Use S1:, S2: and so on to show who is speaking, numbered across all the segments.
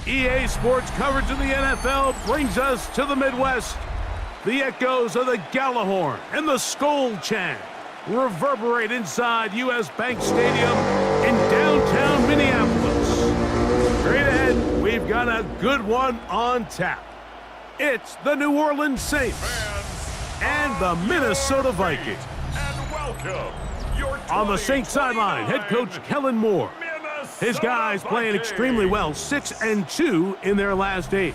S1: EA Sports coverage of the NFL brings us to the Midwest. The echoes of the Gallahorn and the Skol chant reverberate inside U.S. Bank Stadium in downtown Minneapolis. Straight ahead, we've got a good one on tap. It's the New Orleans Saints and the Minnesota Vikings.
S2: And welcome your
S1: on the Saints sideline, head coach Kellen Moore. His guys playing extremely well, 6-2 in their last 8.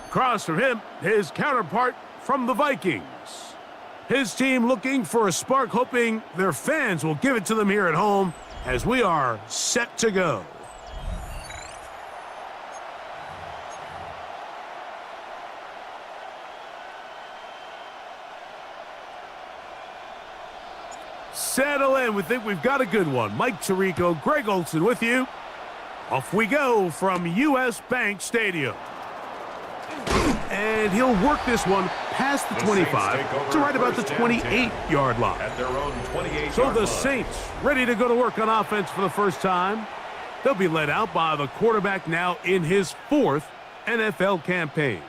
S1: Across from him, his counterpart from the Vikings. His team looking for a spark, hoping their fans will give it to them here at home as we are set to go. Settle in. We think we've got a good one. Mike Tirico, Greg Olson with you. Off we go from U.S. Bank Stadium. And he'll work this one past the 25 to right about the 28-yard line.
S2: At their own 28-yard
S1: So the
S2: line.
S1: Saints ready to go to work on offense for the first time. They'll be led out by the quarterback now in his 4th NFL campaign.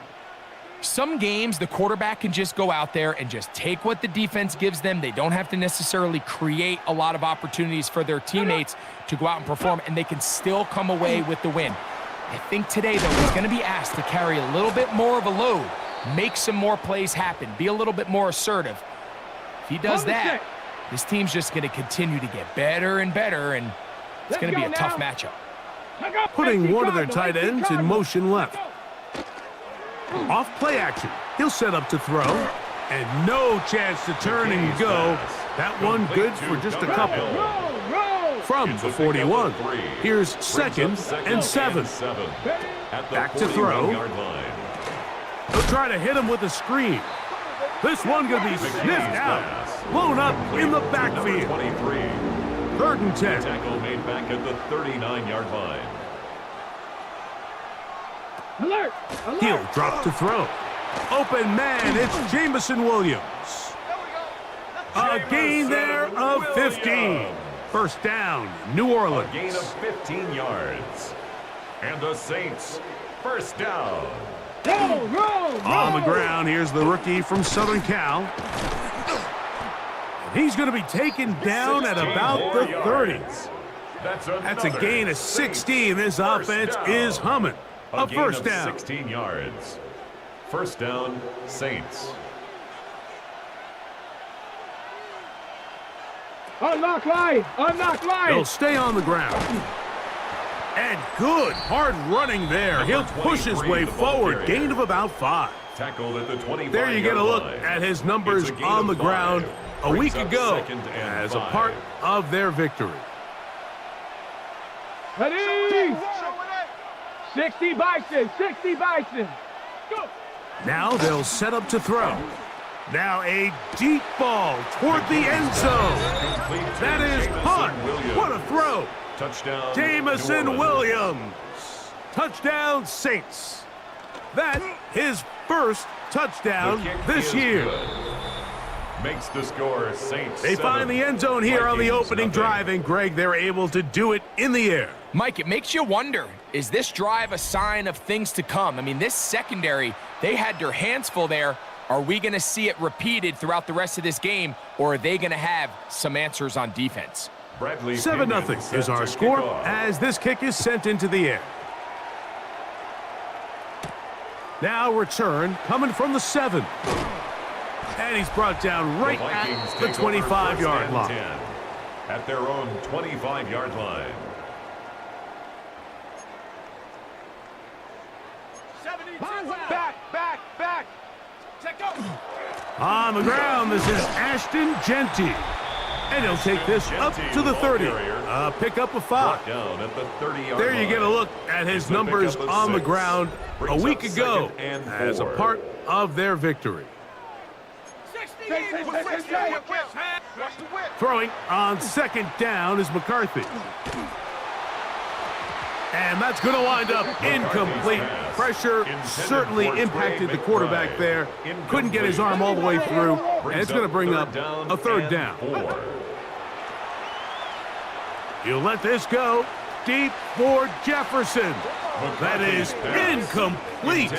S3: Some games, the quarterback can just go out there and just take what the defense gives them. They don't have to necessarily create a lot of opportunities for their teammates to go out and perform, and they can still come away with the win. I think today, though, he's going to be asked to carry a little bit more of a load, make some more plays happen, be a little bit more assertive. If he does that, his team's just going to continue to get better and better, and it's going to be a tough matchup.
S1: Putting one of their tight ends in motion left. Off play action. He'll set up to throw. And no chance to turn and go. That one good for just a couple. From the 41, here's 2nd and 7. Back to throw. He'll try to hit him with a screen. This one going to be sniffed out. Blown up in the backfield. 3rd and 10.
S2: Tackle made back at the 39-yard line.
S4: Alert! Alert!
S1: He'll drop to throw. Open man, it's Jamison Williams. A gain there of 15. First down, New Orleans.
S2: A gain of 15 yards. And the Saints, first down.
S1: On the ground, here's the rookie from Southern Cal. He's going to be taken down at about the 30. That's a gain of 16. This offense is humming. A first down.
S2: 16 yards. First down, Saints.
S4: Unlock line! Unlock line!
S1: He'll stay on the ground. And good hard running there. He'll push his way forward. Gain of about 5.
S2: Tackled at the 25.
S1: There you get a look at his numbers on the ground a week ago as a part of their victory.
S4: Ready! 60 Bison! 60 Bison! Go!
S1: Now they'll set up to throw. Now a deep ball toward the end zone. That is caught. What a throw.
S2: Touchdown,
S1: Jamison Williams. Touchdown, Saints. That his first touchdown this year.
S2: Good. Makes the score Saints.
S1: They find the end zone here on the opening drive, and Greg, they're able to do it in the air.
S3: Mike, it makes you wonder, is this drive a sign of things to come? I mean, this secondary, they had their hands full there. Are we going to see it repeated throughout the rest of this game, or are they going to have some answers on defense?
S1: 7-0 is our score as this kick is sent into the air. Now return coming from the 7. And he's brought down right at the 25-yard line.
S2: At their own 25-yard line.
S4: Back!
S1: On the ground, this is Ashton Genty. And he'll take this up to the 30. Pick up a 5. There you get a look at his numbers on the ground a week ago as a part of their victory. Throwing on 2nd down is McCarthy. And that's going to wind up incomplete. Pressure certainly impacted the quarterback there. Couldn't get his arm all the way through. And it's going to bring up a 3rd down. He'll let this go deep for Jefferson. That is incomplete.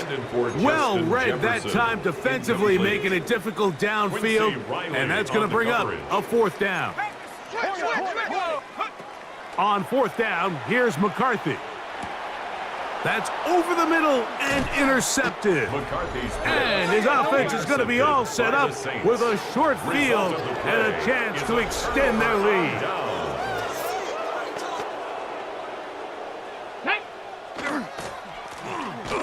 S1: Well read that time defensively, making it difficult downfield. And that's going to bring up a 4th down. On 4th down, here's McCarthy. That's over the middle and intercepted. And his offense is going to be all set up with a short field and a chance to extend their lead.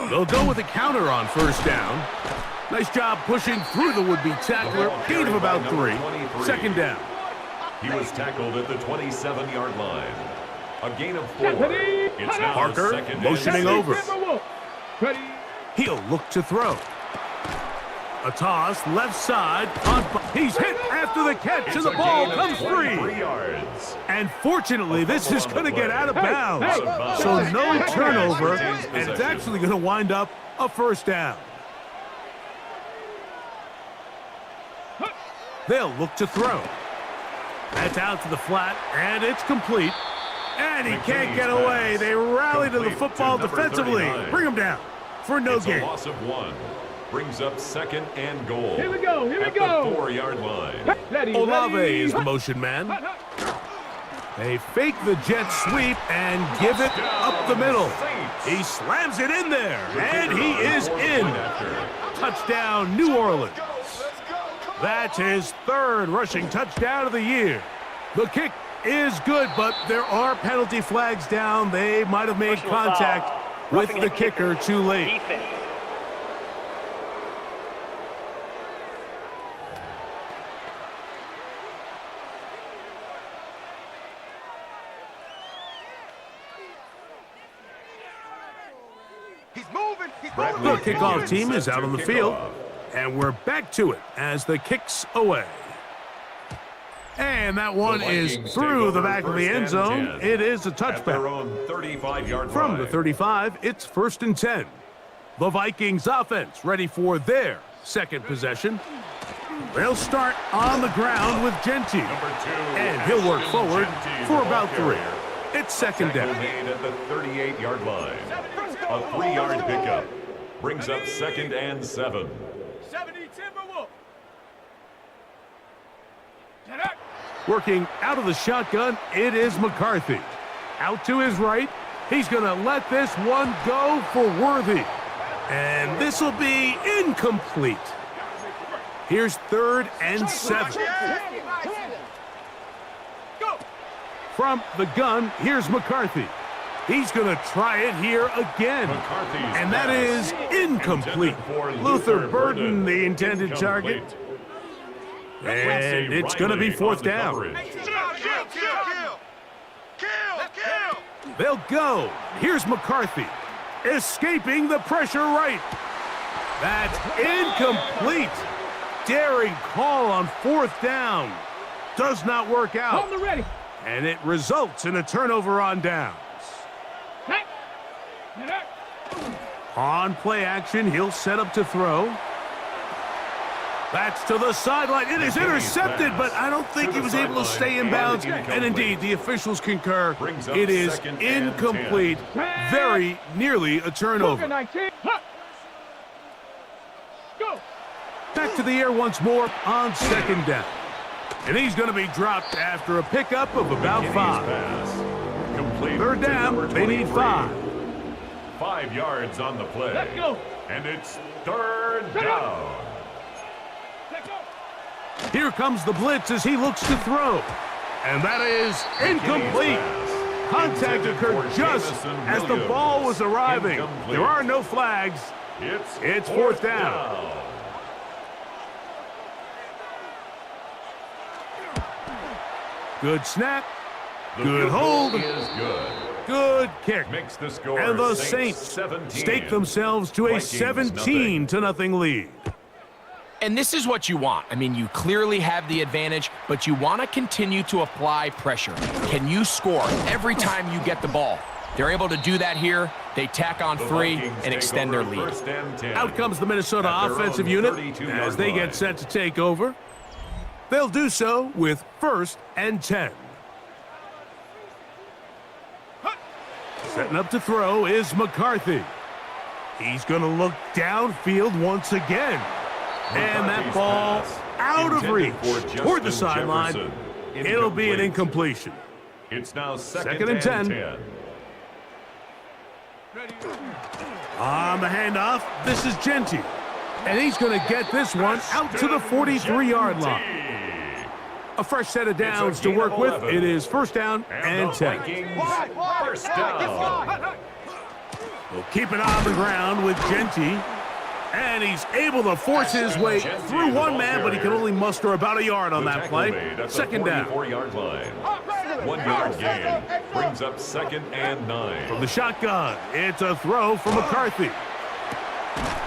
S1: They'll go with a counter on 1st down. Nice job pushing through the would-be tackler. Gain of about 3. 2nd down.
S2: He was tackled at the 27-yard line. A gain of 4. It's now
S1: Parker motioning over. He'll look to throw. A toss, left side. He's hit after the catch, and the ball comes free.
S2: 3 yards.
S1: And fortunately, this is going to get out of bounds. So no turnover, and it's actually going to wind up a 1st down. They'll look to throw. That's out to the flat, and it's complete. And he can't get away. They rally to the football defensively. Bring him down for no gain.
S2: A loss of 1. Brings up 2nd and goal.
S4: Here we go.
S2: At the 4-yard line.
S1: Olave is the motion man. They fake the jet sweep and give it up the middle. He slams it in there, and he is in. Touchdown, New Orleans. That's his 3rd rushing touchdown of the year. The kick is good, but there are penalty flags down. They might have made contact with the kicker too late. The kickoff team is out on the field, and we're back to it as the kick's away. And that one
S2: The
S1: is
S2: Vikings
S1: through
S2: take
S1: the
S2: over
S1: back of the
S2: first
S1: end
S2: and
S1: zone.
S2: 10.
S1: It is a
S2: At their
S1: touchback.
S2: own 35-yard
S1: From the
S2: line.
S1: 35, it's 1st and 10. The Vikings offense ready for their second possession. They'll start on the ground with Genty.
S2: Number 2,
S1: And he'll work
S2: Ashton
S1: forward
S2: Genty,
S1: for
S2: the
S1: about
S2: ball
S1: 3.
S2: carrier.
S1: It's second
S2: Tackle
S1: down.
S2: made at the 38-yard line. A 3-yard pickup brings up 2nd and 7.
S4: 70 Timberwolf.
S1: Working out of the shotgun, it is McCarthy. Out to his right. He's going to let this one go for Worthy. And this will be incomplete. Here's 3rd and 7. From the gun, here's McCarthy. He's going to try it here again.
S2: McCarthy's
S1: And that is
S2: pass
S1: incomplete.
S2: intended for
S1: Luther Burden, the intended target.
S2: Incomplete.
S1: And it's going to be 4th down. They'll go. Here's McCarthy. Escaping the pressure right. That's incomplete. Daring call on 4th down. Does not work out.
S4: On the ready.
S1: And it results in a turnover on downs. On play action, he'll set up to throw. That's to the sideline. It is intercepted, but I don't think he was able to stay in bounds. And indeed, the officials concur. It is incomplete. Very nearly a turnover.
S4: 19. Go.
S1: Back to the air once more on 2nd down. And he's going to be dropped after a pickup of about 5.
S2: Pass. Complete
S1: 3rd
S2: to
S1: down,
S2: number
S1: they need
S2: 23.
S1: 5.
S2: 5 yards on the play.
S4: Let's go.
S2: And it's 3rd down.
S4: Let's go.
S1: Here comes the blitz as he looks to throw. And that is incomplete. Contact occurred just as the ball was arriving. There are no flags. It's 4th down. Good snap. Good hold.
S2: Is good.
S1: Good kick.
S2: Makes the score
S1: And the
S2: Saints
S1: Saints
S2: 17.
S1: stake themselves to a
S2: Vikings
S1: 17-0 lead.
S3: And this is what you want. I mean, you clearly have the advantage, but you want to continue to apply pressure. Can you score every time you get the ball? They're able to do that here. They tack on 3 and extend their lead.
S1: Out comes the Minnesota offensive unit as they get set to take over. They'll do so with 1st and 10. Setting up to throw is McCarthy. He's going to look downfield once again. And that ball out of reach toward the sideline. It'll be an incompletion.
S2: It's now
S1: 2nd and 10. On the handoff, this is Genty. And he's going to get this one out to the 43-yard line. A fresh set of downs to work with. It is 1st down and 10.
S2: First down.
S1: We'll keep it on the ground with Genty. And he's able to force his way through one man, but he can only muster about a yard on that play. 2nd down.
S2: 44-yard line. 1 yard gain brings up 2nd and 9.
S1: From the shotgun, it's a throw from McCarthy.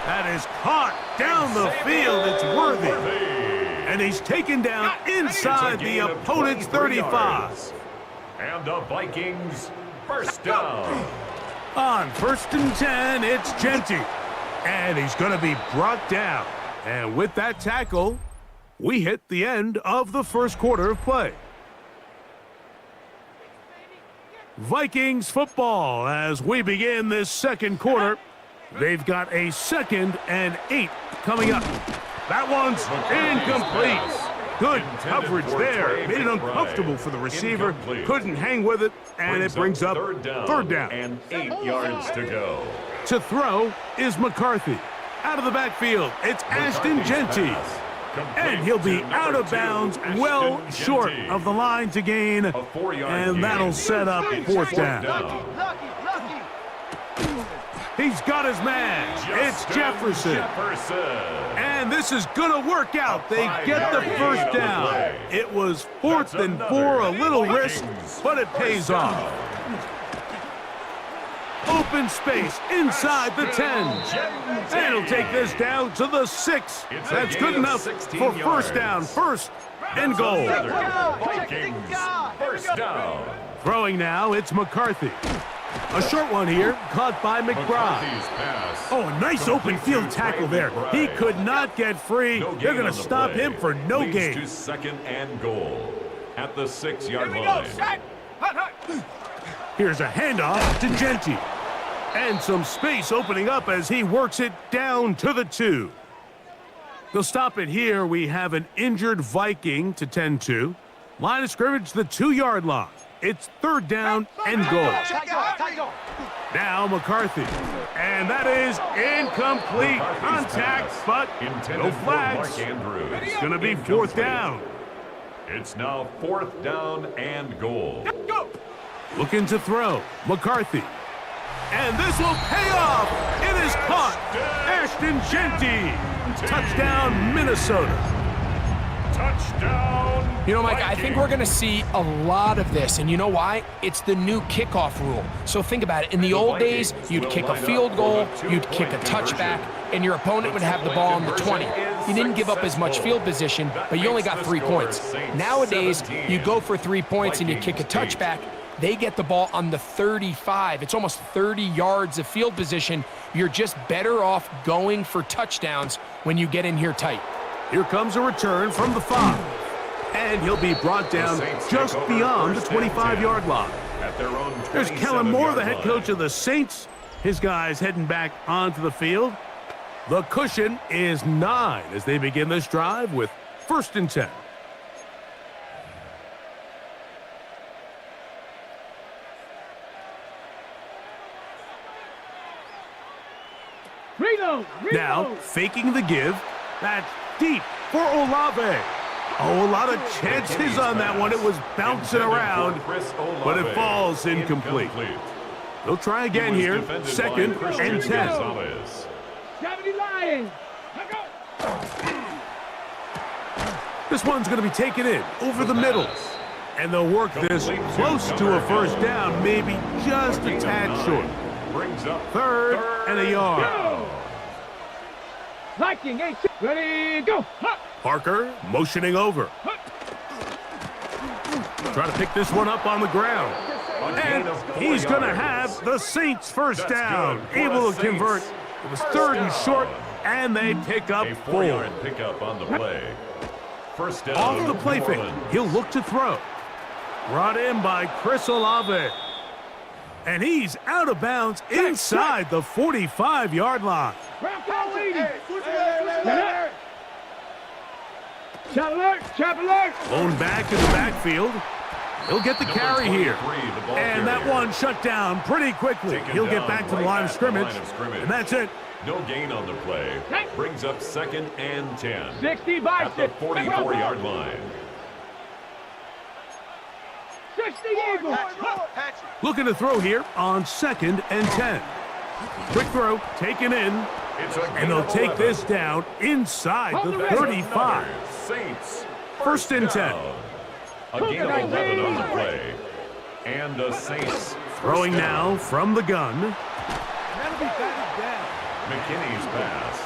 S1: That is caught down the field. It's Worthy. And he's taken down inside the opponent's 35.
S2: And the Vikings first down.
S1: On 1st and 10, it's Genty. And he's going to be brought down. And with that tackle, we hit the end of the 1st quarter of play. Vikings football as we begin this 2nd quarter. They've got a 2nd and 8 coming up. That one's incomplete. Good coverage there. Made it uncomfortable for the receiver. Couldn't hang with it, and it brings up 3rd down.
S2: And 8 yards to go.
S1: To throw is McCarthy. Out of the backfield, it's Ashton Genty. And he'll be out of bounds, well short of the line to gain. And that'll set up 4th down. He's got his man. It's Jefferson. And this is going to work out. They get the 1st down. It was 4th and 4, a little risk, but it pays off. Open space inside the 10. And he'll take this down to the 6. That's good enough for first down. First and goal.
S2: Vikings, first down.
S1: Throwing now, it's McCarthy. A short one here, caught by McBride. Oh, a nice open field tackle there. He could not get free. They're going to stop him for no gain.
S2: To second and goal at the 6-yard line.
S1: Here's a handoff to Genty. And some space opening up as he works it down to the 2. They'll stop it here. We have an injured Viking to tend to. Line of scrimmage, the 2-yard line. It's third down and goal. Now McCarthy. And that is incomplete. Contact, but no flags. It's going to be fourth down.
S2: It's now fourth down and goal.
S1: Looking to throw. McCarthy. And this will pay off. It is caught. Ashton Genty. Touchdown, Minnesota.
S2: Touchdown.
S3: You know, Mike, I think we're going to see a lot of this. And you know why? It's the new kickoff rule. So think about it. In the old days, you'd kick a field goal, you'd kick a touchback, and your opponent would have the ball on the 20. You didn't give up as much field position, but you only got 3 points. Nowadays, you go for 3 points and you kick a touchback. They get the ball on the 35. It's almost 30 yards of field position. You're just better off going for touchdowns when you get in here tight.
S1: Here comes a return from the 5. And he'll be brought down just beyond the 25-yard line. There's Kellen Moore, the head coach of the Saints. His guys heading back onto the field. The cushion is 9 as they begin this drive with first and 10. Now, faking the give. That's deep for Olave. Oh, a lot of chances on that one. It was bouncing around, but it falls incomplete. They'll try again here. Second and 10. This one's going to be taken in over the middle. And they'll work this close to a first down, maybe just a tad short. Third and a yard.
S4: Viking, ready, go.
S1: Parker motioning over. Try to pick this one up on the ground. And he's going to have the Saints first down. Able to convert. It was third and short, and they pick up 4.
S2: Pickup on the play. First down.
S1: Off the play fake, he'll look to throw. Brought in by Chris Olave. And he's out of bounds inside the 45-yard line.
S4: Trap alert.
S1: Blown back in the backfield. He'll get the carry here. And that one shut down pretty quickly. He'll get back to the line of scrimmage. And that's it.
S2: No gain on the play. Brings up second and 10.
S4: 60 by
S2: at the 44-yard line.
S4: 60 Eagles.
S1: Looking to throw here on second and 10. Quick throw, taken in. And they'll take this down inside the 35.
S2: Saints.
S1: First and 10.
S2: A gain of 11 on the play. And the Saints.
S1: Throwing now from the gun.
S2: McKinney's pass.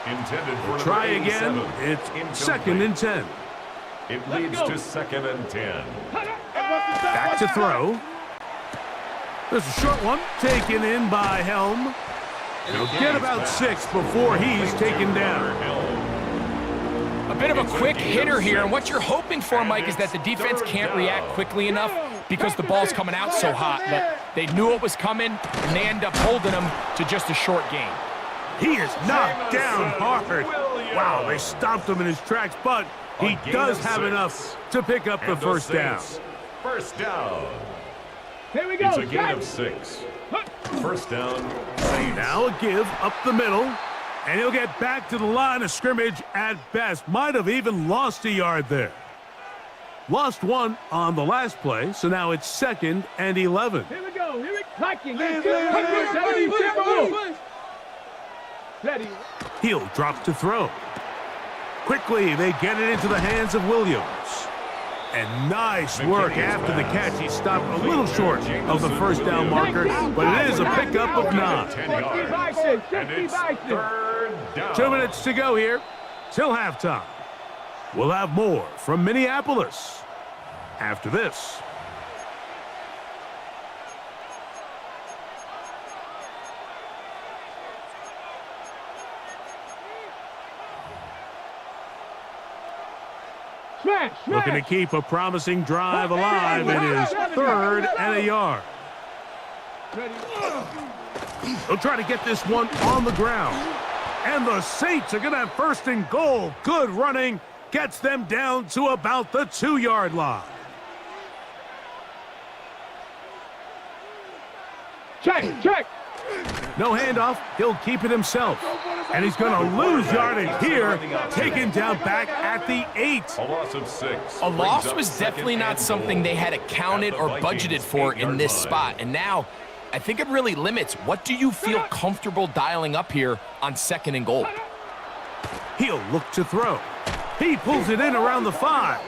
S2: Intended for
S1: Try again. It's second and 10.
S2: It leads to second and 10.
S1: Back to throw. There's a short one taken in by Helm. He'll get about 6 before he's taken down.
S3: A bit of a quick hitter here, and what you're hoping for, Mike, is that the defense can't react quickly enough because the ball's coming out so hot. But they knew it was coming, and they end up holding him to just a short gain.
S1: He is knocked down hard. Wow, they stopped him in his tracks, but he does have enough to pick up the first down.
S2: First down.
S4: Here we go.
S2: It's a gain of 6. First down. Saints.
S1: Now a give up the middle, and he'll get back to the line of scrimmage at best. Might have even lost a yard there. Lost 1 on the last play, so now it's second and 11.
S4: Here we go. Here we go.
S1: He'll drop to throw. Quickly, they get it into the hands of Williams. And nice work after the catch. He stopped a little short of the first down marker, but it is a pickup of 9.
S4: 60 Bison, 60 Bison.
S2: Third down.
S1: 2 minutes to go here till halftime. We'll have more from Minneapolis after this.
S4: Smash,
S1: Looking to keep a promising drive alive. It is 3rd and a yard. They'll try to get this one on the ground. And the Saints are going to have 1st and goal. Good running. Gets them down to about the 2-yard line.
S4: Check.
S1: No handoff. He'll keep it himself. And he's going to lose yardage here. Taken down back at the 8.
S2: A loss of 6.
S3: A loss was definitely not something they had accounted or budgeted for in this spot. And now, I think it really limits what do you feel comfortable dialing up here on 2nd and goal.
S1: He'll look to throw. He pulls it in around the 5.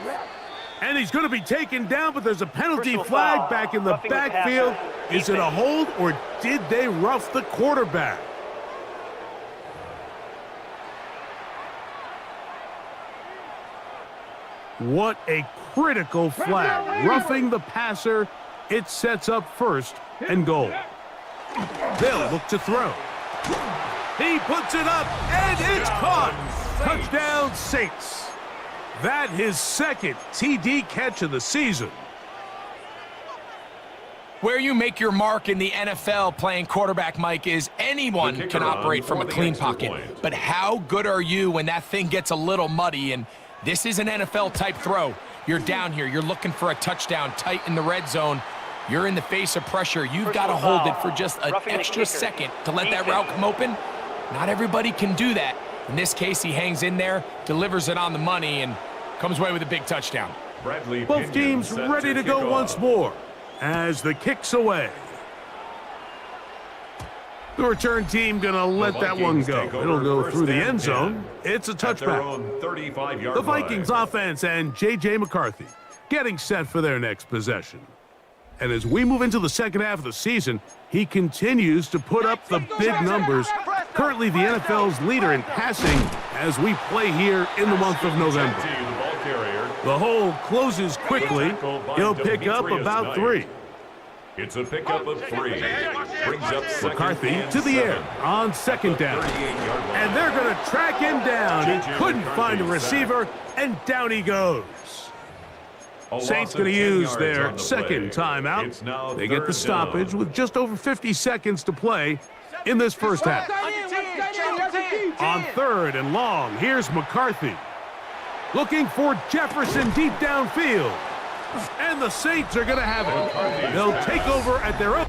S1: And he's going to be taken down, but there's a penalty flag back in the backfield. Is it a hold, or did they rough the quarterback? What a critical flag. Roughing the passer. It sets up 1st and goal. They'll look to throw. He puts it up, and it's caught. Touchdown, Saints. That his 2nd TD catch of the season.
S3: Where you make your mark in the NFL playing quarterback, Mike, is anyone can operate from a clean pocket. But how good are you when that thing gets a little muddy? And this is an NFL-type throw. You're down here. You're looking for a touchdown tight in the red zone. You're in the face of pressure. You've got to hold it for just an extra second to let that route come open. Not everybody can do that. In this case, he hangs in there, delivers it on the money, and comes away with a big touchdown.
S1: Both teams ready to go once more as the kick's away. The return team going to let that one go. It'll go through the end zone. It's a touchback. The Vikings offense and J.J. McCarthy getting set for their next possession. And as we move into the second half of the season, he continues to put up the big numbers. Currently the NFL's leader in passing as we play here in the month of November. The hole closes quickly. He'll pick up about 3.
S2: It's a pickup of 3. Brings up
S1: McCarthy to the air on 2nd down. And they're going to track him down. He couldn't find a receiver, and down he goes. Saints going to use their 2nd timeout. They get the stoppage with just over 50 seconds to play in this first half. On 3rd and long, here's McCarthy. Looking for Jefferson deep downfield. And the Saints are going to have it. They'll take over at their own.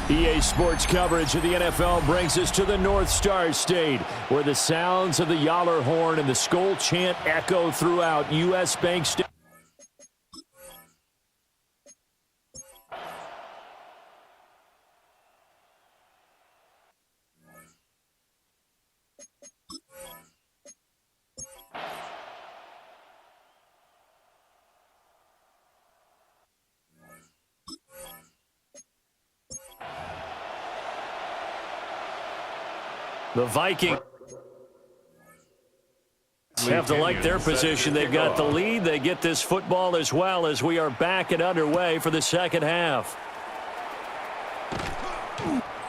S5: EA Sports coverage of the NFL brings us to the North Star State, where the sounds of the Yahler horn and the Skol chant echo throughout U.S. Bank Stadium. The Vikings have to like their position. They've got the lead. They get this football as well as we are back and underway for the second half.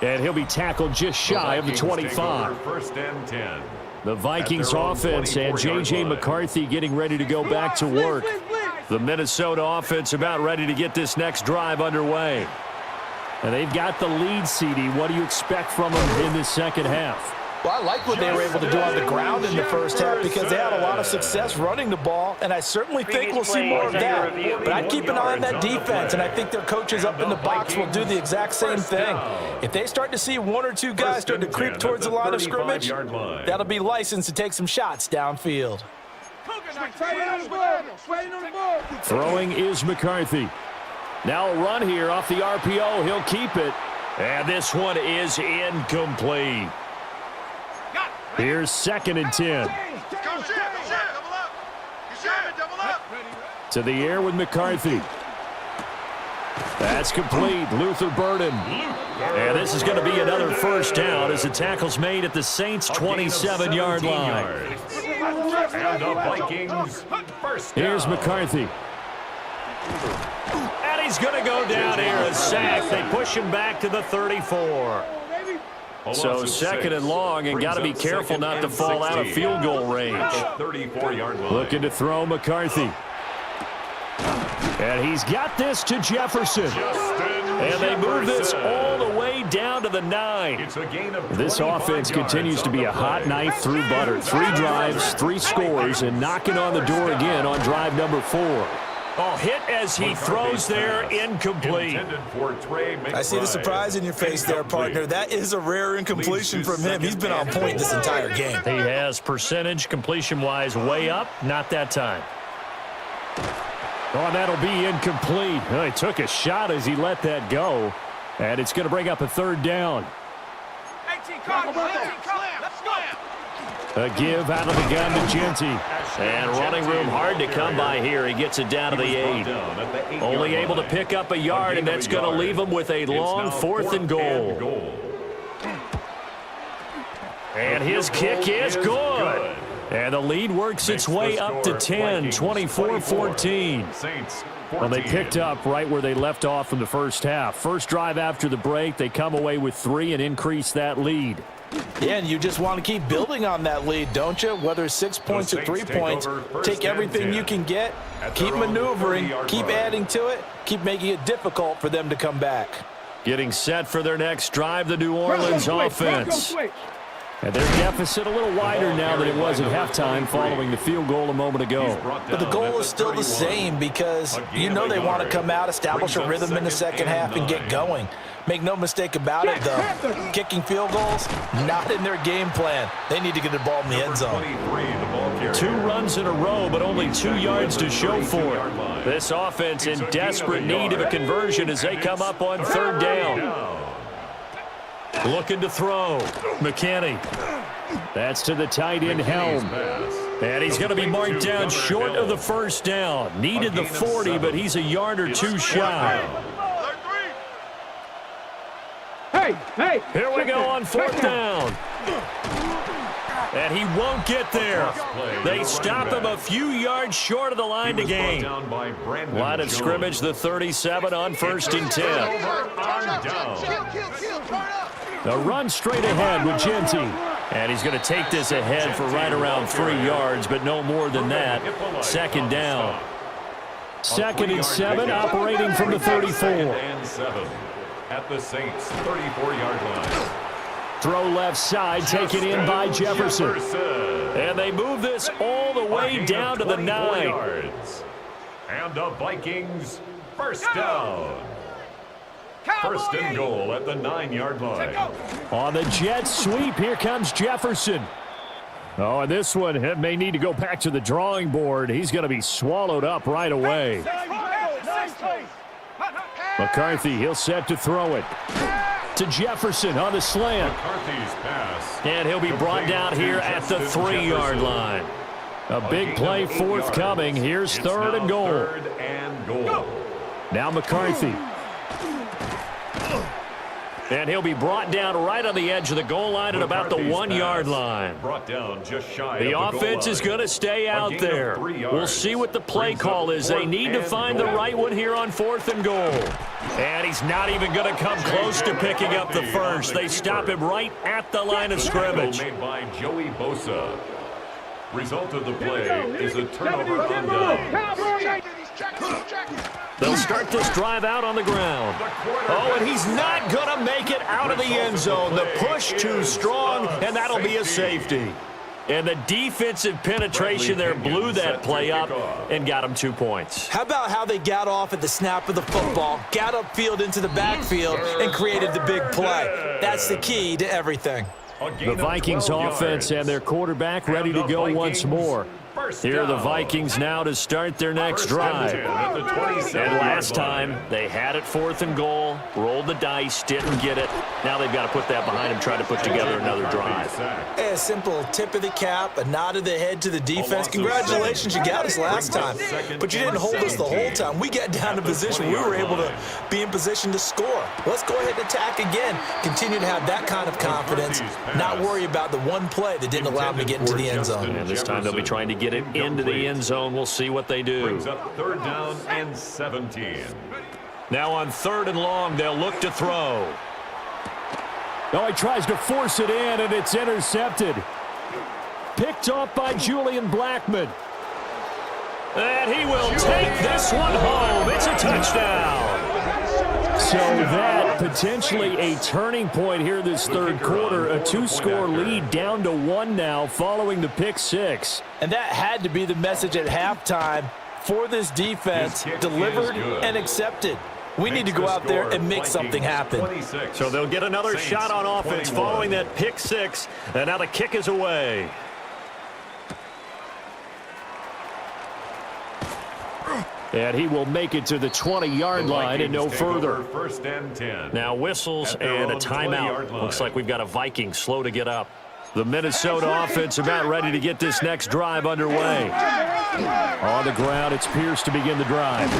S5: And he'll be tackled just shy of the 25.
S2: 1st and 10.
S5: The Vikings offense and J.J. McCarthy getting ready to go back to work. The Minnesota offense about ready to get this next drive underway. And they've got the lead, CD. What do you expect from them in this second half?
S6: Well, I like what they were able to do on the ground in the first half because they had a lot of success running the ball, and I certainly think we'll see more of that. But I'd keep an eye on that defense, and I think their coaches up in the box will do the exact same thing. If they start to see one or two guys start to creep towards the line of scrimmage, that'll be licensed to take some shots downfield.
S5: Throwing is McCarthy. Now a run here off the RPO. He'll keep it. And this one is incomplete. Here's 2nd and 10. To the air with McCarthy. That's complete. Luther Burden. And this is going to be another first down as the tackle's made at the Saints' 27-yard line.
S2: And the Vikings first down.
S5: Here's McCarthy. And he's going to go down here, a sack. They push him back to the 34. So 2nd and long, and got to be careful not to fall out of field goal range.
S2: 34-yard line.
S5: Looking to throw McCarthy. And he's got this to Jefferson. And they move this all the way down to the 9. This offense continues to be a hot knife through butter. 3 drives, 3 scores, and knocking on the door again on drive number 4. Oh, hit as he throws there, incomplete.
S6: I see the surprise in your face there, partner. That is a rare incompletion from him. He's been on point this entire game.
S5: He has percentage completion-wise way up, not that time. Oh, that'll be incomplete. Oh, he took a shot as he let that go, and it's going to bring up a 3rd down. A give out of the gun to Genty. And running room hard to come by here. He gets it down to the 8. Only able to pick up a yard, and that's going to leave him with a long 4th and goal. And his kick is good. And the lead works its way up to 10, 24-14. Well, they picked up right where they left off in the first half. First drive after the break, they come away with 3 and increase that lead.
S6: Yeah, and you just want to keep building on that lead, don't you? Whether it's 6 points or 3 points, take everything you can get, keep maneuvering, keep adding to it, keep making it difficult for them to come back.
S5: Getting set for their next drive, the New Orleans offense. And their deficit a little wider now than it was at halftime following the field goal a moment ago.
S6: But the goal is still the same because you know they want to come out, establish a rhythm in the second half, and get going. Make no mistake about it, though. Kicking field goals, not in their game plan. They need to get the ball in the end zone.
S5: 2 runs in a row, but only 2 yards to show for it. This offense in desperate need of a conversion as they come up on 3rd down. Looking to throw. McKinney. That's to the tight end, Helm. And he's going to be marked down short of the first down. Needed the 40, but he's a yard or 2 shy.
S4: Hey!
S5: Here we go on 4th down. And he won't get there. They stop him a few yards short of the line to gain. Line of scrimmage, the 37 on 1st and 10. A run straight ahead with Genty. And he's going to take this ahead for right around 3 yards, but no more than that. 2nd down. 2nd and 7, operating from the 34.
S2: At the Saints' 34-yard line.
S5: Throw left side, taken in by Jefferson. And they move this all the way down to the 9.
S2: Yards. And the Vikings first down. First and goal at the 9-yard line.
S5: On the jet sweep, here comes Jefferson. Oh, and this one may need to go back to the drawing board. He's going to be swallowed up right away. McCarthy, he'll set to throw it. To Jefferson on the slant.
S2: McCarthy's pass.
S5: And he'll be brought down here at the 3-yard line. A big play forthcoming. Here's 3rd and goal.
S2: 3rd and goal.
S5: Now McCarthy. And he'll be brought down right on the edge of the goal line at about the 1-yard line.
S2: Brought down just shy
S5: The
S2: of the
S5: offense
S2: goal
S5: is
S2: line.
S5: going to stay out there.
S2: 3 yards.
S5: We'll see what the play call is. They need to find the right one here on 4th and goal. And he's not even going to come close to picking up the first. They stop him right at the line of scrimmage.
S2: Made by Joey Bosa. Result of the play is a turnover on down.
S5: They'll start this drive out on the ground. Oh, and he's not going to make it out of the end zone. The push too strong, and that'll be a safety. And the defensive penetration there blew that play up and got him 2 points.
S6: How about how they got off at the snap of the football, got upfield into the backfield, and created the big play? That's the key to everything.
S5: The Vikings offense and their quarterback ready to go once more. Here are the Vikings now to start their next drive. And last time, they had it 4th and goal, rolled the dice, didn't get it. Now they've got to put that behind them, try to put together another drive.
S6: Hey, a simple tip of the cap, a nod of the head to the defense. Congratulations, you got us last time. But you didn't hold us the whole time. We got down to position. We were able to be in position to score. Let's go ahead and attack again. Continue to have that kind of confidence, not worry about the one play that didn't allow them to get into the end zone.
S5: And this time they'll be trying to get it into the end zone. We'll see what they do.
S2: Brings up 3rd down and 17.
S5: Now on 3rd and long, they'll look to throw.
S7: Oh, he tries to force it in, and it's intercepted. Picked off by Julian Blackmon.
S5: And he will take this one home. It's a touchdown.
S7: So that potentially a turning point here this 3rd quarter. A 2-score lead down to 1 now following the pick 6.
S6: And that had to be the message at halftime for this defense, delivered and accepted. We need to go out there and make something happen.
S5: So they'll get another shot on offense following that pick 6. And now the kick is away.
S7: And he will make it to the 20-yard line and no further.
S2: 1st and 10.
S5: Now whistles and a timeout. Looks like we've got a Viking slow to get up.
S7: The Minnesota offense about ready to get this next drive underway. On the ground, it's Pierce to begin the drive.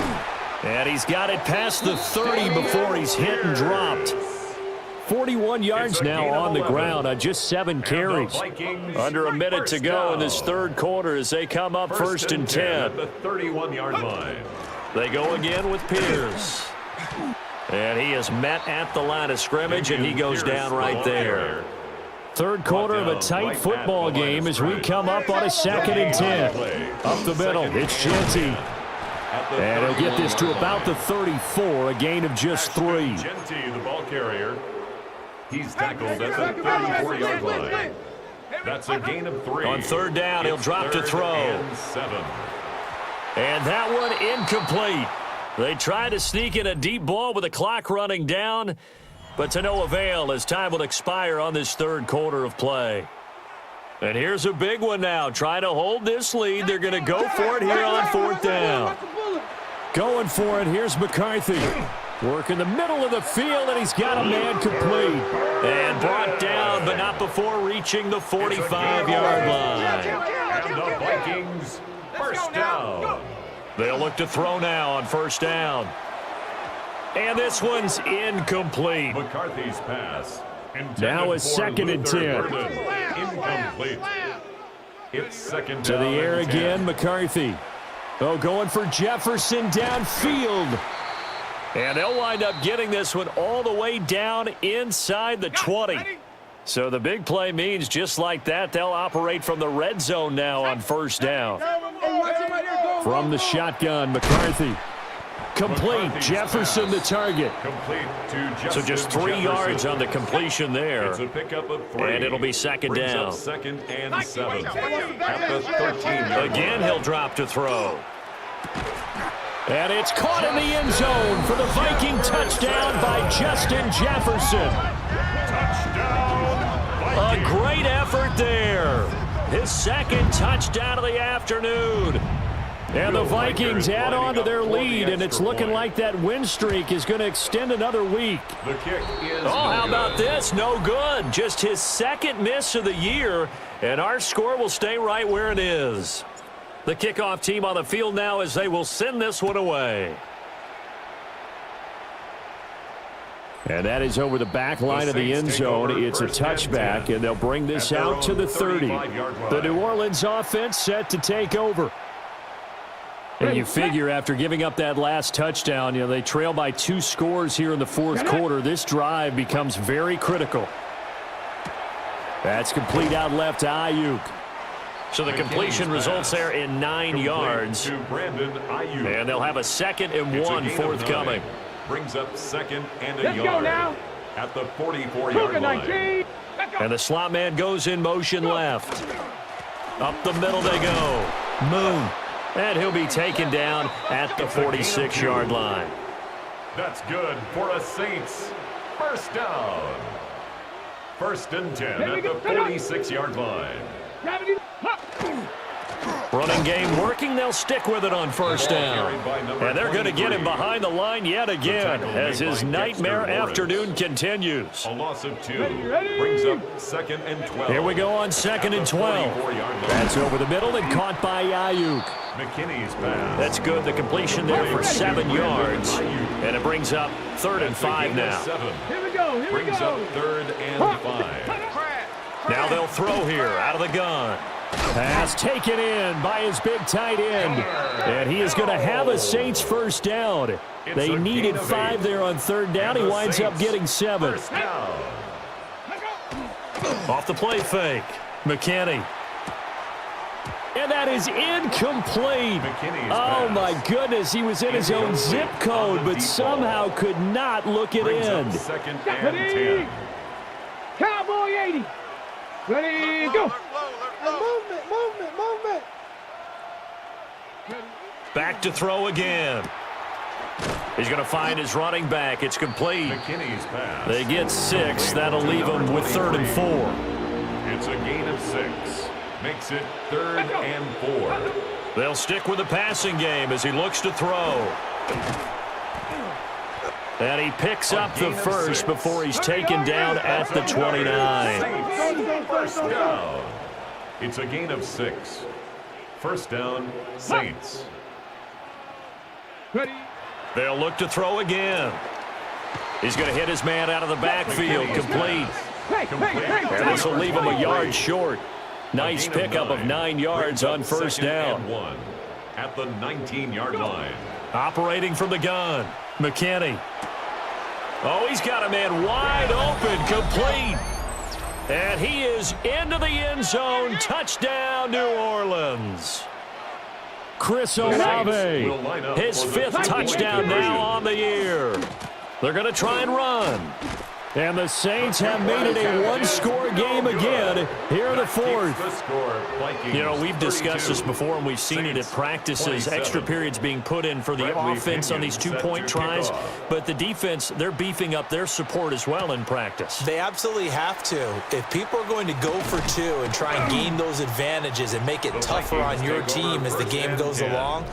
S5: And he's got it past the 30 before he's hit and dropped.
S7: 41 yards now on the ground on just 7 carries.
S5: Under a minute to go in this 3rd quarter as they come up 1st and 10.
S2: At the 31-yard line.
S5: They go again with Pierce. And he is met at the line of scrimmage, and he goes down right there.
S7: 3rd quarter of a tight football game as we come up on a 2nd and 10. Up the middle, it's Genty. And he'll get this to about the 34, a gain of just 3.
S2: Genty, the ball carrier. He's tackled at the 34-yard line. That's a gain of 3.
S5: On 3rd down, he'll drop to throw.
S2: And 7.
S5: And that one incomplete. They try to sneak in a deep ball with the clock running down, but to no avail as time will expire on this 3rd quarter of play. And here's a big one now. Trying to hold this lead. They're going to go for it here on 4th down.
S7: Going for it. Here's McCarthy. Work in the middle of the field, and he's got a man complete.
S5: And brought down, but not before reaching the 45-yard line.
S2: And the Vikings, 1st down.
S5: They'll look to throw now on 1st down. And this one's incomplete.
S2: McCarthy's pass.
S7: Now a 2nd and 10.
S2: Incomplete. It's 2nd down.
S7: To the air again, McCarthy. Oh, going for Jefferson downfield.
S5: And they'll wind up getting this one all the way down inside the 20. So the big play means just like that, they'll operate from the red zone now on 1st down.
S7: From the shotgun, McCarthy. Complete. Jefferson the target.
S2: Complete to Justin
S5: So just 3 yards on the completion there.
S2: It's a pickup of 3.
S5: And it'll be 2nd
S2: Brings
S5: down.
S2: up 2nd and 7. At the 13-yard
S5: Again, he'll drop to throw.
S7: And it's caught in the end zone for the Viking touchdown by Justin Jefferson.
S5: A great effort there. His 2nd touchdown of the afternoon.
S7: And the Vikings add on to their lead, and it's looking like that win streak is going to extend another week.
S2: The kick is
S5: How about this? No good. Just his 2nd miss of the year, and our score will stay right where it is. The kickoff team on the field now as they will send this one away.
S7: And that is over the back line of the end zone. It's a touchback, and they'll bring this out to the 30. The New Orleans offense set to take over. And you figure after giving up that last touchdown, they trail by 2 scores here in the 4th quarter. This drive becomes very critical. That's complete out left to Ayuk.
S5: So the completion results there in 9 yards. And they'll have a 2nd and 1 forthcoming.
S2: Brings up 2nd and a
S4: Let's
S2: yard
S4: go now.
S2: at the 44-yard line.
S5: And the slot man goes in motion left. Up the middle they go. Moon. And he'll be taken down at the 46-yard line.
S2: That's good for a Saints first down. 1st and 10 at the 46-yard line.
S5: Running game working. They'll stick with it on 1st down. And they're going to get him behind the line yet again as his nightmare afternoon continues.
S2: A loss of 2 brings up 2nd and 12.
S5: Here we go on 2nd and 12. That's over the middle and caught by Ayuk.
S2: McKinney's pass.
S5: That's good. The completion there for 7 yards. And it brings up 3rd and 5 now.
S4: Here we go. Here we
S2: Brings
S4: go.
S2: up 3rd and 5.
S5: Now they'll throw here out of the gun. Pass taken in by his big tight end. And he is going to have a Saints first down. They needed 5 there on 3rd down. He winds up getting 7. Off the play fake. McKinney. And that is incomplete. Oh, my goodness. He was in his own zip code, but somehow could not look it in.
S2: 2nd and 10.
S4: Cowboy 80. Ready, go. Movement.
S5: Back to throw again. He's going to find his running back. It's complete.
S2: McKinney's pass.
S5: They get 6. That'll leave them with 3rd and 4.
S2: It's a gain of 6. Makes it 3rd and 4.
S5: They'll stick with the passing game as he looks to throw. And he picks up the first before he's taken down at the 29.
S2: Saints first down. It's a gain of 6. First down, Saints.
S5: They'll look to throw again. He's going to hit his man out of the backfield. Complete. And this will leave him a yard short. Nice pickup of 9 yards on first down.
S2: 1 at the 19-yard line.
S5: Operating from the gun. McKinney. Oh, he's got a man wide open. Complete. And he is into the end zone. Touchdown, New Orleans. Chris Olave, his 5th touchdown now on the year. They're going to try and run. And the Saints have made it a one-score game again here in the 4th. You know, we've discussed this before, and we've seen it at practices, extra periods being put in for the offense on these two-point tries. But the defense, they're beefing up their support as well in practice.
S6: They absolutely have to. If people are going to go for 2 and try and gain those advantages and make it tougher on your team as the game goes along,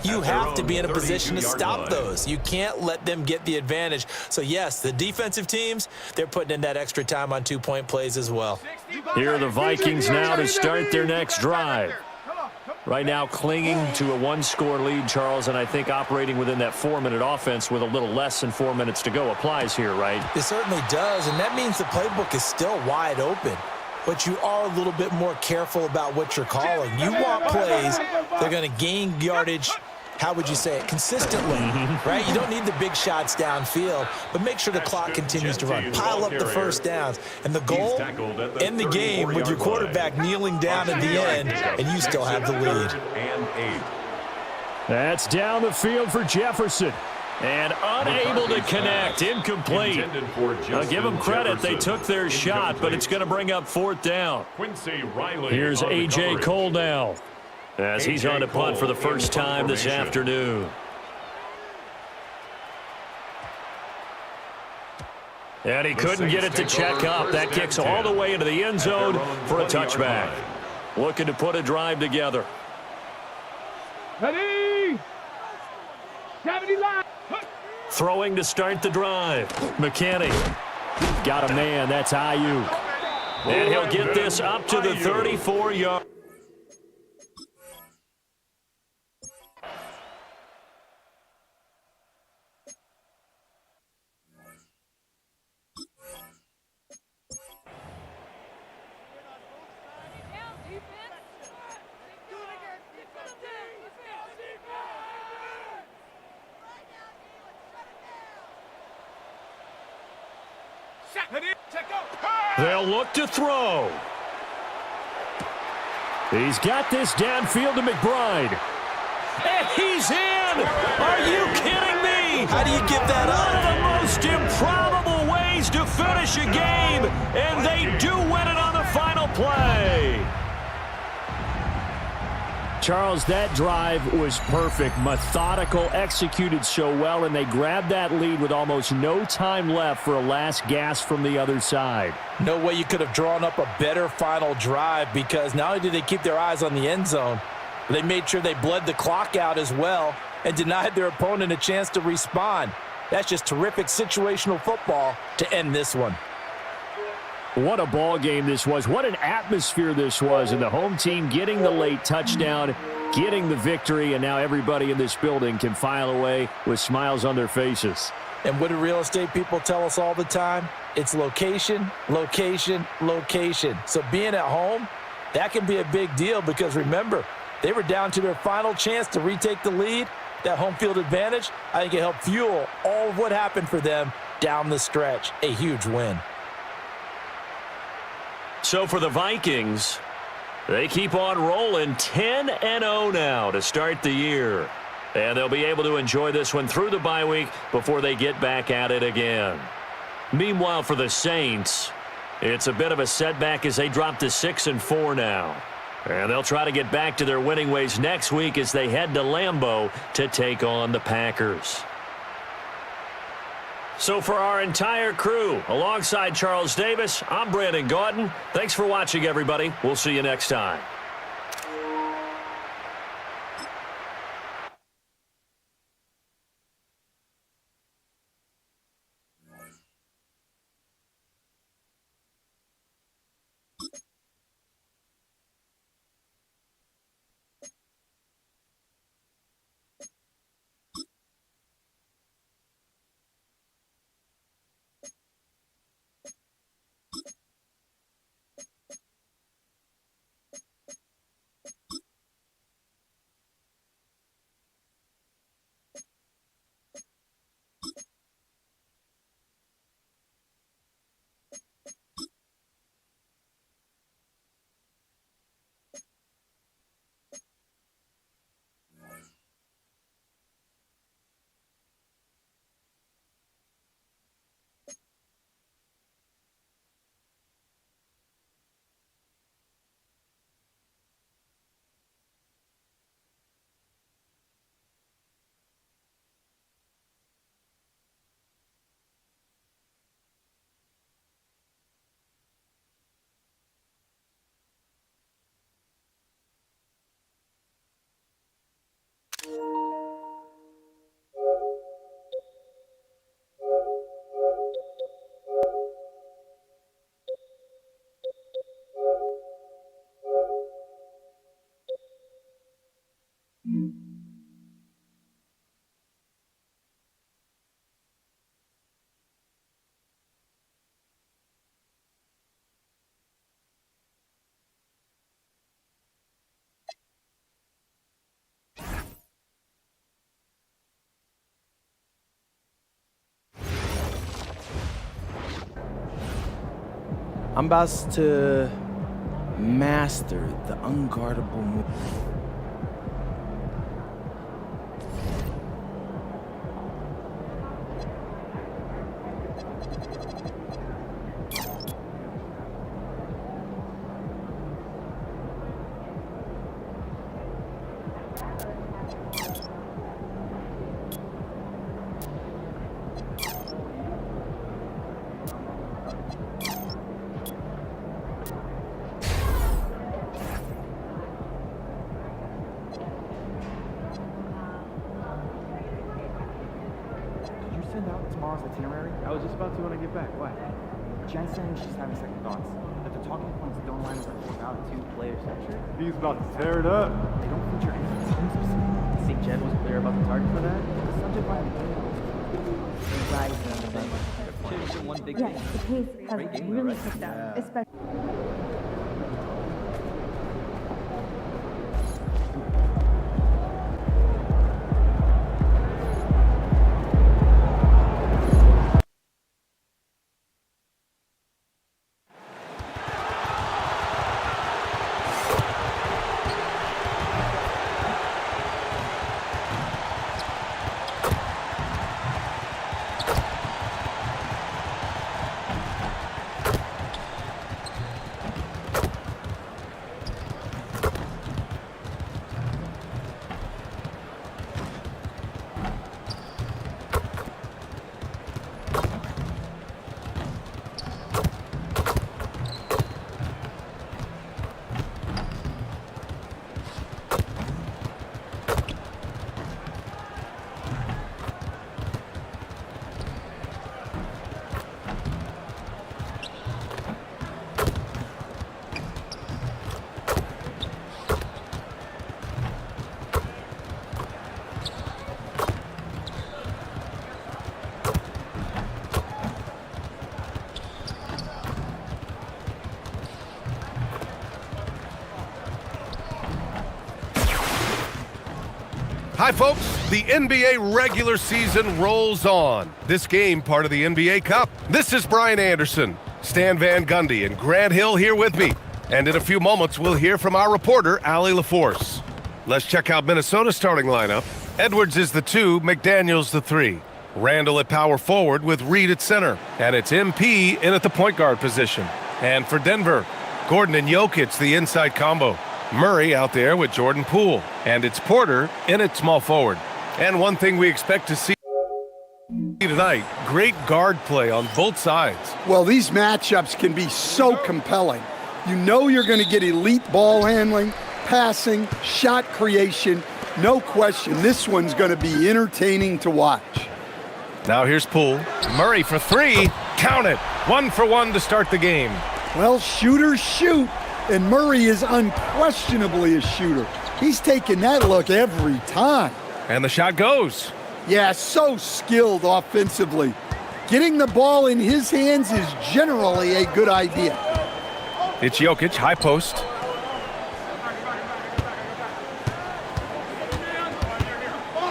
S6: you have to be in a position to stop those. You can't let them get the advantage. So, yes, the defensive teams, they're putting in that extra time on 2-point plays as well.
S5: Here are the Vikings now to start their next drive. Right now clinging to a 1-score lead, Charles, and I think operating within that 4-minute offense with a little less than 4 minutes to go applies here, right?
S6: It certainly does, and that means the playbook is still wide open. But you are a little bit more careful about what you're calling. You want plays, they're going to gain yardage, how would you say it, consistently, right? You don't need the big shots downfield, but make sure the clock continues to run. Pile up the first downs. And the goal, end the game with your quarterback kneeling down at the end, and you still have the lead.
S7: That's down the field for Jefferson.
S5: And unable to connect, incomplete. I'll give them credit, they took their shot, but it's going to bring up 4th down. Here's A.J. Cole now, as he's on to punt for the first time this afternoon. And he couldn't get it to check up. That kicks all the way into the end zone for a touchback. Looking to put a drive together.
S4: Ready? Gravity line.
S5: Throwing to start the drive. McKinney. Got a man. That's Ayuk. And he'll get this up to the 34-yard. They'll look to throw.
S7: He's got this downfield to McBride. And he's in! Are you kidding me?
S6: How do you give that up?
S7: One of the most improbable ways to finish a game, and they do win it on the final play. Charles, that drive was perfect, methodical, executed so well, and they grabbed that lead with almost no time left for a last gasp from the other side.
S6: No way you could have drawn up a better final drive, because not only did they keep their eyes on the end zone, but they made sure they bled the clock out as well and denied their opponent a chance to respond. That's just terrific situational football to end this one.
S7: What a ball game this was. What an atmosphere this was. And the home team getting the late touchdown, getting the victory, and now everybody in this building can file away with smiles on their faces.
S6: And what do real estate people tell us all the time? It's location, location, location. So being at home, that can be a big deal because remember, they were down to their final chance to retake the lead. That home field advantage, I think it helped fuel all of what happened for them down the stretch. A huge win.
S7: So for the Vikings, they keep on rolling 10-0 now to start the year. And they'll be able to enjoy this one through the bye week before they get back at it again. Meanwhile, for the Saints, it's a bit of a setback as they drop to 6-4 now. And they'll try to get back to their winning ways next week as they head to Lambeau to take on the Packers. So for our entire crew, alongside Charles Davis, I'm Brandon Gaudin. Thanks for watching, everybody. We'll see you next time.
S8: I'm about to master the unguardable move.
S9: Send out tomorrow's itinerary? I was just about to when I get back. Why? Jen said she's having second thoughts. That the talking points don't align with her about two-player structure.
S10: He's about to tear it up.
S9: They don't feature any team specific. I think Jen was clear about the target for that. The subject line is one big thing.
S11: Yes, the pace has really picked up, especially.
S10: Hi, folks. The NBA regular season rolls on. This game, part of the NBA Cup. This is Brian Anderson, Stan Van Gundy, and Grant Hill here with me. And in a few moments, we'll hear from our reporter, Allie LaForce. Let's check out Minnesota's starting lineup. Edwards is the 2, McDaniels the 3. Randall at power forward with Reed at center. And it's MP in at the point guard position. And for Denver, Gordon and Jokic, the inside combo. Murray out there with Jordan Poole. And it's Porter in at small forward. And one thing we expect to see tonight, great guard play on both sides.
S12: Well, these matchups can be so compelling. You know you're going to get elite ball handling, passing, shot creation. No question, this one's going to be entertaining to watch.
S10: Now here's Poole. Murray for 3. Count it. 1 for 1 to start the game.
S12: Well, shooters shoot, and Murray is unquestionably a shooter. He's taking that look every time.
S10: And the shot goes.
S12: Yeah, so skilled offensively. Getting the ball in his hands is generally a good idea.
S10: It's Jokic, high post.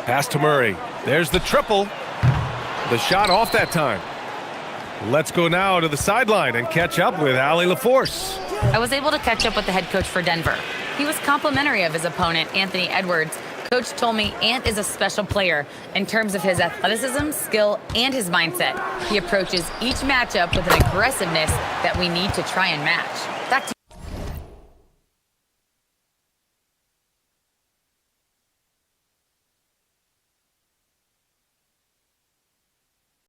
S10: Pass to Murray. There's the triple. The shot off that time. Let's go now to the sideline and catch up with Allie LaForce.
S13: I was able to catch up with the head coach for Denver. He was complimentary of his opponent, Anthony Edwards. Coach told me Ant is a special player in terms of his athleticism, skill, and his mindset. He approaches each matchup with an aggressiveness that we need to try and match.